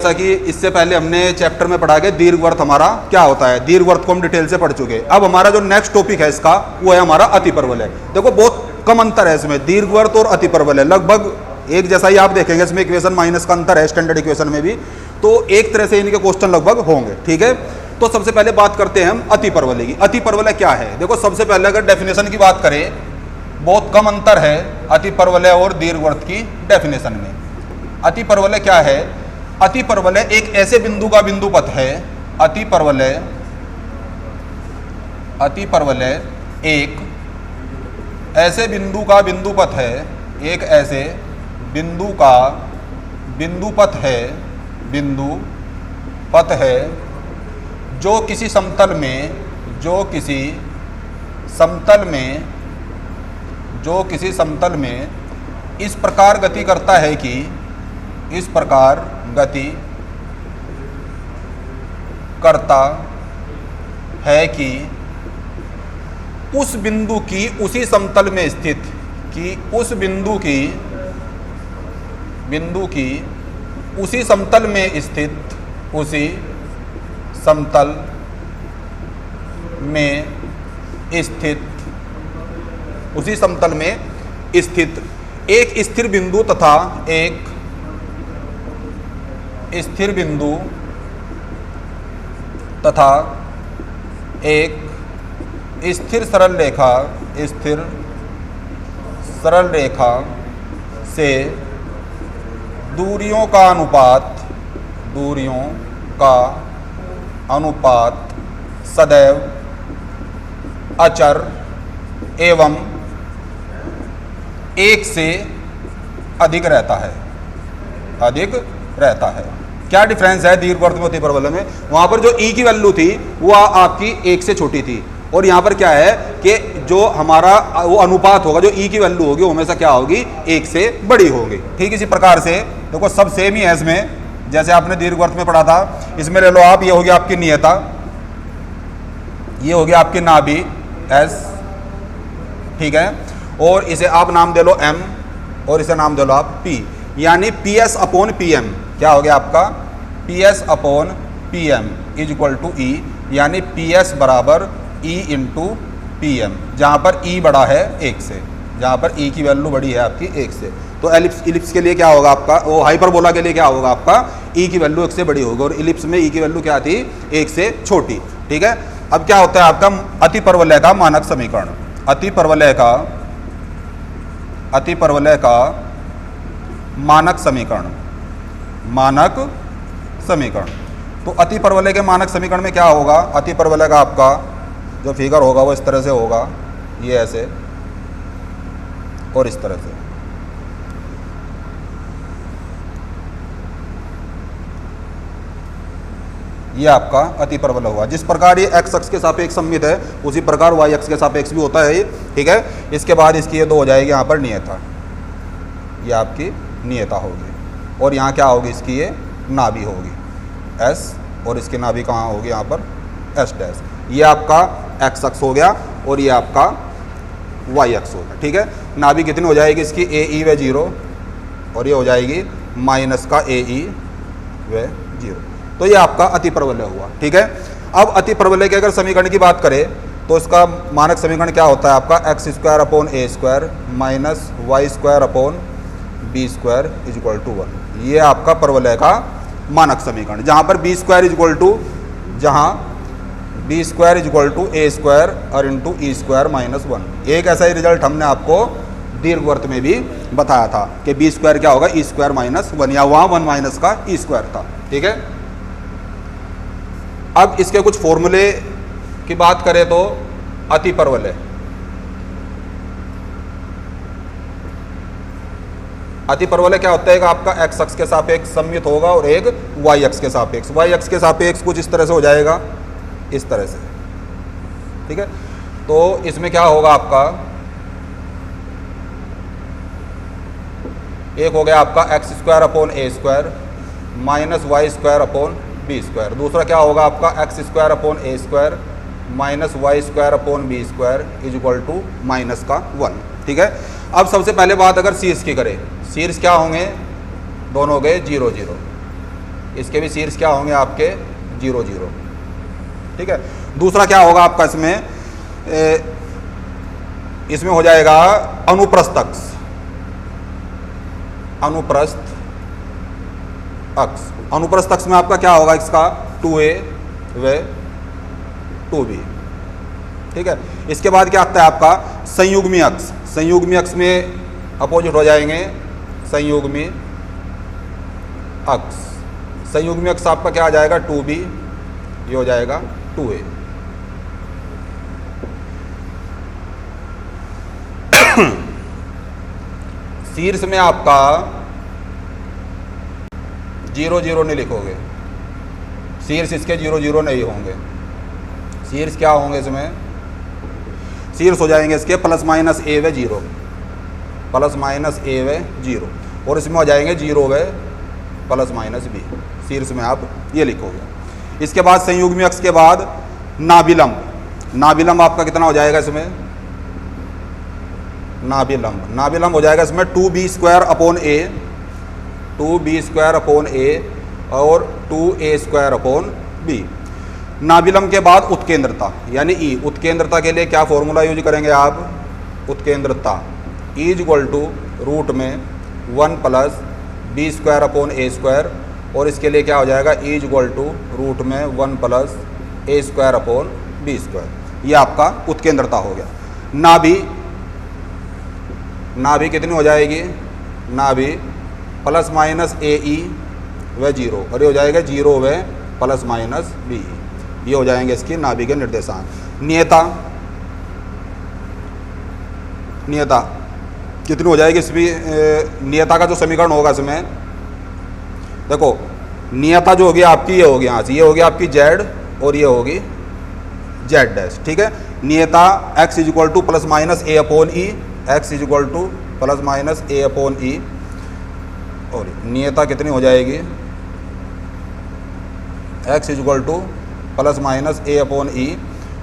जैसा कि इससे पहले हमने चैप्टर में पढ़ा कि दीर्घवर्त हमारा क्या होता है, दीर्घवर्त को हम डिटेल से पढ़ चुके हैं। अब हमारा जो नेक्स्ट टॉपिक है इसका वो है हमारा अतिपरवलय। देखो बहुत कम अंतर है इसमें, दीर्घवर्त और अतिपरवलय लगभग एक जैसा ही आप देखेंगे। इसमें इक्वेशन माइनस का अंतर है स्टैंडर्ड इक्वेशन में भी, तो एक तरह से इनके क्वेश्चन लगभग होंगे। ठीक है, तो सबसे पहले बात करते हैं हम अतिपरवलय की। अतिपरवलय क्या है? देखो सबसे पहले अगर डेफिनेशन की बात करें, बहुत कम अंतर है अतिपरवलय और दीर्घवर्त की डेफिनेशन में। अतिपरवलय क्या है? अतिपरवलय एक ऐसे बिंदु का बिंदुपथ है। अतिपरवलय एक ऐसे बिंदु का बिंदुपथ है, एक ऐसे बिंदु का बिंदुपथ है, बिंदुपथ है जो किसी समतल में इस प्रकार गति करता है कि इस प्रकार गति करता है कि उस बिंदु की उसी समतल में स्थित उसी समतल में स्थित एक स्थिर बिंदु तथा एक स्थिर सरल रेखा से दूरियों का अनुपात सदैव अचर एवं एक से अधिक रहता है। क्या डिफरेंस है दीर्घवर्त में अतिपरवलय में? वहां पर जो ई की वैल्यू थी वो आपकी एक से छोटी थी, और यहाँ पर क्या है कि जो हमारा वो अनुपात होगा, जो ई की वैल्यू होगी वो हमेशा क्या होगी, एक से बड़ी होगी। ठीक इसी प्रकार से देखो सब सेम ही है इसमें, जैसे आपने दीर्घवर्त में पढ़ा था। इसमें ले लो आप, ये होगी आपकी नियता, ये होगी आपकी नाभि एस, ठीक है, और इसे आप नाम दे लो एम, और इसे नाम दे लो आप पी, यानी P S upon P M. क्या हो गया आपका? P S upon P M is equal to E, यानी पी एस बराबर ई इंटू पी एम, जहाँ पर ई बड़ा है एक से, जहाँ पर ई की वैल्यू बड़ी है आपकी एक से। तो इलिप्स के लिए क्या होगा आपका, वो हाइपरबोला के लिए क्या होगा आपका, ई की वैल्यू एक से बड़ी होगी, और इलिप्स में ई की वैल्यू क्या थी, एक से छोटी। ठीक है, अब क्या होता है आपका अतिपरवलय का मानक समीकरण। अतिपरवलय का मानक समीकरण। तो अतिपरवलय के मानक समीकरण में क्या होगा? अतिपरवलय का आपका जो फिगर होगा वो इस तरह से होगा, ये ऐसे और इस तरह से। ये आपका अतिपरवलय हुआ। जिस प्रकार ये एक्स अक्ष के सापेक्ष सममित है उसी प्रकार वाई अक्ष के सापेक्ष भी होता है ये। ठीक है, इसके बाद इसकी ये दो हो जाएगी यहाँ पर नियता, ये आपकी नियता होगी, और यहाँ क्या होगी, इसकी ये नाभि होगी एस, और इसकी नाभि कहाँ होगी, यहाँ पर एस डैश। ये आपका एक्स अक्ष हो गया और ये आपका वाई अक्ष हो गया। ठीक है, नाभि कितनी हो जाएगी इसकी, ए ई व 0, और ये हो जाएगी माइनस का ए ई व 0। तो ये आपका अतिपरवलय हुआ। ठीक है, अब अतिपरवलय के अगर समीकरण की बात करें तो इसका मानक समीकरण क्या होता है आपका, x square upon a square minus y square upon b square is equal to 1। ये आपका परवलय का मानक समीकरण, जहाँ पर b square is equal to a square और इंटू ई स्क्वायर माइनस 1। एक ऐसा ही रिजल्ट हमने आपको दीर्घवर्त में भी बताया था कि बी स्क्वायर क्या होगा, ई स्क्वायर माइनस 1, या वहाँ 1 माइनस का ई स्क्वायर था। ठीक है, अब इसके कुछ फॉर्मूले की बात करें तो अतिपरवलय क्या होता है कि आपका एक्स अक्ष के सापेक्ष सममित होगा और एक वाई अक्ष के सापेक्ष। वाई अक्ष के सापेक्ष कुछ इस तरह से हो जाएगा, इस तरह से। ठीक है, तो इसमें क्या होगा आपका, एक हो गया आपका x square upon a square minus y square upon b square. दूसरा क्या होगा आपका x square upon a square minus y square upon b square is equal to minus का 1। ठीक है, अब सबसे पहले बात अगर शीर्ष की करें, शीर्ष क्या होंगे, दोनों हो गए 0 0। इसके भी शीर्ष क्या होंगे आपके 0 0। ठीक है। दूसरा क्या होगा आपका इसमें हो जाएगा अनुप्रस्थ अक्ष। अनुप्रस्थ अक्ष, अनुप्रस्थ अक्ष में आपका क्या होगा इसका 2a व 2b। ठीक है। इसके बाद क्या आता है आपका संयुग्मी अक्ष। संयुग्मी अक्ष में अपोजिट हो जाएंगे संयुग्मी अक्ष। संयुग्मी अक्ष आपका क्या आ जाएगा 2b, ये हो जाएगा 2a। शीर्ष में आपका 0 0 नहीं लिखोगे, शीर्ष इसके 0 0 नहीं होंगे। शीर्ष क्या होंगे इसमें, शीर्ष हो जाएंगे इसके प्लस माइनस a व 0, प्लस माइनस a व 0, और इसमें हो जाएंगे 0 व प्लस माइनस b। शीर्ष में आप ये लिखोगे। इसके बाद संयुग्मी अक्ष के बाद नाभिलंब। नाभिलंब आपका कितना हो जाएगा इसमें, नाभिलंब, नाभिलंब हो जाएगा इसमें 2b² upon a, 2b² upon a और 2a² अपॉन b। नाभिलंब के बाद उत्केंद्रता यानी E। उत्केंद्रता के लिए क्या फॉर्मूला यूज करेंगे आप, उत्केंद्रता इज इक्वल टू रूट में 1 प्लस b² अपॉन a², और इसके लिए क्या हो जाएगा इज इक्वल टू रूट में 1 प्लस a² अपॉन b²। ये आपका उत्केंद्रता हो गया। नाभि, नाभि कितनी हो जाएगी, नाभि प्लस माइनस AE व 0, और ये हो जाएगा 0 व प्लस माइनस BE। ये हो जाएंगे इसकी नाभि के निर्देशांक। नियता, नियता कितनी हो जाएगी इसमें, नियता का जो समीकरण होगा इसमें देखो, नियता जो होगी आपकी ये होगी यहाँ से, ये होगी आपकी Z और ये होगी Z'। ठीक है। नियता x is equal to plus minus a upon e, x is equal to plus minus a upon e, और नियता कितनी हो जाएगी x is equal to plus minus a upon e,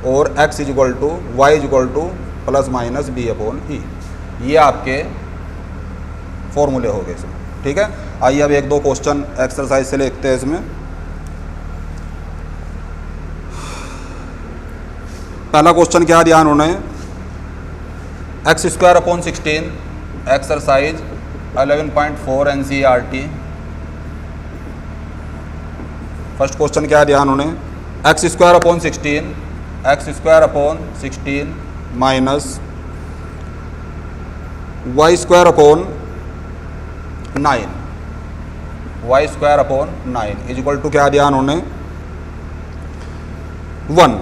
और x is equal to y is equal to plus minus b upon e. ये आपके फॉर्मूले हो गए इसमें। ठीक है। आइए अब एक दो क्वेश्चन एक्सरसाइज से लिखते हैं इसमें। पहला क्वेश्चन क्या ध्यान होना है, x² upon 16 exercise 11.4 NCERT। First question क्या ध्यान होने, x² upon 16, x² upon 16 minus y² upon 9, y² upon 9 is equal to क्या दिया उन्होंने 1,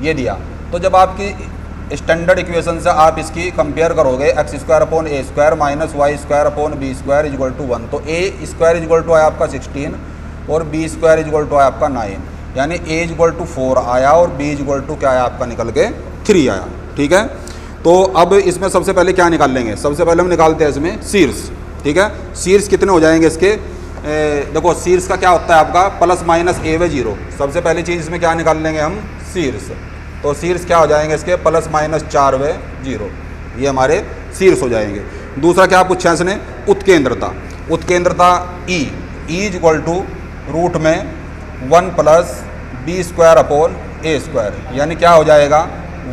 ये दिया। तो जब आपकी स्टैंडर्ड इक्वेशन से आप इसकी कंपेयर करोगे x² upon a² minus y² upon b² is equal to 1, तो a² इज इक्वल टू आया आपका 16 और b² इज इक्वल टू आया आपका 9, यानी a इज इक्वल टू 4 आया और b इज इक्वल टू क्या आया आपका निकल के 3 आया। ठीक है। तो अब इसमें सबसे पहले क्या निकाल लेंगे, सबसे पहले हम निकालते हैं इसमें शीर्ष। ठीक है। शीर्ष कितने हो जाएंगे इसके, देखो शीर्ष का क्या होता है आपका प्लस माइनस a व 0। सबसे पहली चीज़ इसमें क्या निकाल लेंगे हम शीर्ष, तो शीर्ष क्या हो जाएंगे इसके प्लस माइनस 4 व 0, ये हमारे शीर्ष हो जाएंगे। दूसरा क्या पूछा इसने, उत्केंद्रता। उत्केंद्रता E is equal to root में 1 प्लस b² अपॉन a², यानी क्या हो जाएगा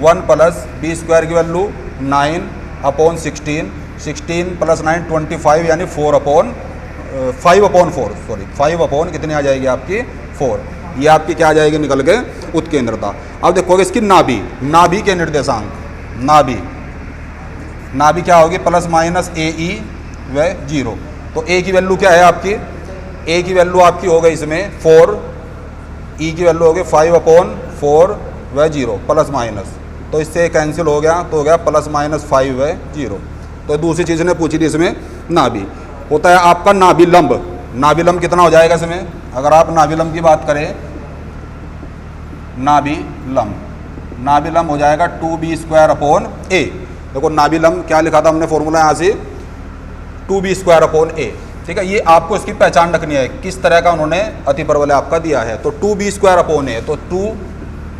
1 प्लस b² की वैल्यू 9 अपॉन 16, 16 प्लस 9 25, यानी 5 अपॉन 4, सॉरी 5 अपॉन कितनी आ जाएगी आपकी 4। ये आपकी क्या आ जाएगी निकल के उत्केंद्रता। अब देखोगे इसकी नाभि, नाभि के निर्देशांक, नाभि, नाभि क्या होगी प्लस माइनस AE व 0। तो A की वैल्यू क्या है आपकी, A की वैल्यू आपकी हो गई इसमें 4, E की वैल्यू हो गई 5 अपॉन 4 व 0 प्लस माइनस, तो इससे कैंसिल हो गया, तो हो गया प्लस माइनस 5 व 0। तो दूसरी चीज़ ने पूछी थी इसमें नाभि। होता है आपका नाभिलंब। नाभिलंब कितना हो जाएगा इसमें, अगर आप नाभिलंब की बात करें, नाभिलंब, नाभिलंब हो जाएगा 2b² अपॉन a। देखो नाभिलंब क्या लिखा था हमने फॉर्मूला यहाँ से 2b² अपॉन a। ठीक है। ये आपको इसकी पहचान रखनी है किस तरह का उन्होंने अतिप्रबल आपका दिया है। तो 2b² अपॉन a, तो 2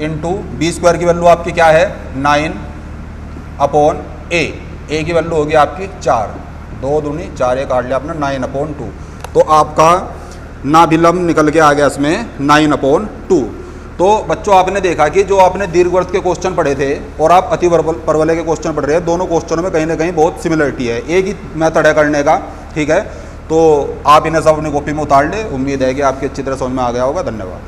इंटू b² की वैल्यू आपकी क्या है 9 अपॉन a, a की वैल्यू होगी आपकी 4, 2 दूनी 4, 1 काट लिया आपने 9 अपॉन 2। तो आपका नाभिलंब निकल के आ गया इसमें 9/2। तो बच्चों आपने देखा कि जो आपने दीर्घवृत्त के क्वेश्चन पढ़े थे और आप अति परवलय के क्वेश्चन पढ़ रहे हैं, दोनों क्वेश्चनों में कहीं ना कहीं बहुत सिमिलरिटी है, एक ही मेथड है करने का। ठीक है, तो आप इन्हें सब अपनी कॉपी में उतार ले। उम्मीद है कि आपकी अच्छी तरह समझ में आ गया होगा। धन्यवाद।